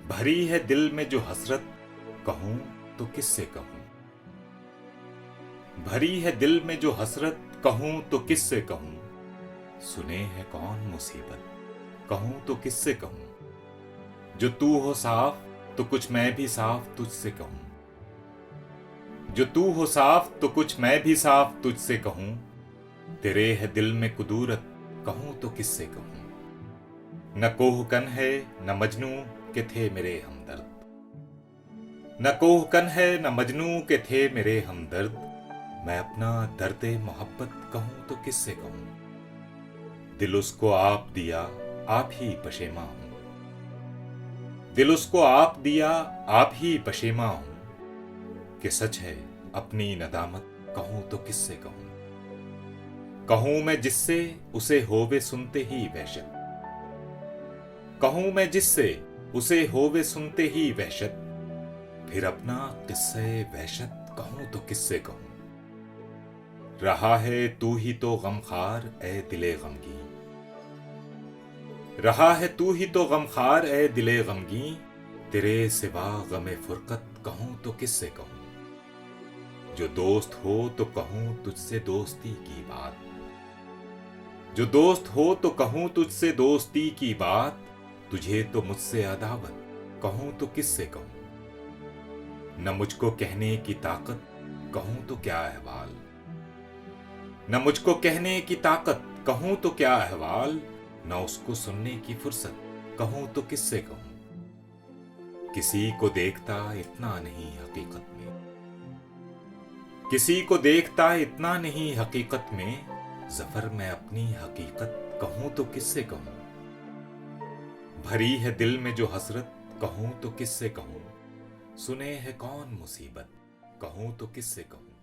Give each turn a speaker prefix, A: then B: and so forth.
A: भरी है दिल में जो हसरत, कहूं तो किससे कहूं। भरी है दिल में जो हसरत, कहूं तो किससे कहूं। सुने है कौन मुसीबत, कहूं तो किससे कहूं। जो तू हो साफ तो कुछ मैं भी साफ तुझसे कहूं। जो तू हो साफ तो कुछ मैं भी साफ तुझसे कहूं। तेरे है दिल में कुदूरत, कहूं तो किससे कहूं। न कोहकन है न मजनू के थे मेरे हमदर्द। न कोहकन है न मजनू के थे मेरे हमदर्द। मैं अपना दर्द मोहब्बत कहूं तो किससे कहूं। दिल उसको आप दिया, आप ही पशेमा हूं। दिल उसको आप दिया, आप ही पशेमा हूं। कि सच है अपनी नदामत, कहूं तो किससे कहूं। कहूं मैं जिससे उसे होवे सुनते ही वहशत। कहूं मैं जिससे उसे होवे सुनते ही वहशत। फिर अपना किस्से वहशत कहूं तो किससे कहूं। रहा है तू ही तो गमखार ए दिले गमगी। रहा है तू ही तो गमखार ए दिले गमगी। तेरे सिवा गमे फुरकत, कहूं तो किससे कहूं। जो दोस्त हो तो कहूं तुझसे दोस्ती की बात। जो दोस्त हो तो कहूं तुझसे दोस्ती की बात। तुझे तो मुझसे अदावत, कहूं तो किससे कहूं। न मुझको कहने की ताकत, कहूं तो क्या अहवाल। न मुझको कहने की ताकत, कहूं तो क्या अहवाल। न उसको सुनने की फुर्सत, कहूं तो किससे कहूं। किसी को देखता इतना नहीं हकीकत में। किसी को देखता इतना नहीं हकीकत में। जफर मैं अपनी हकीकत, कहूं तो किससे कहूं। भरी है दिल में जो हसरत, कहूं तो किससे कहूं। सुने है कौन मुसीबत, कहूं तो किससे कहूं।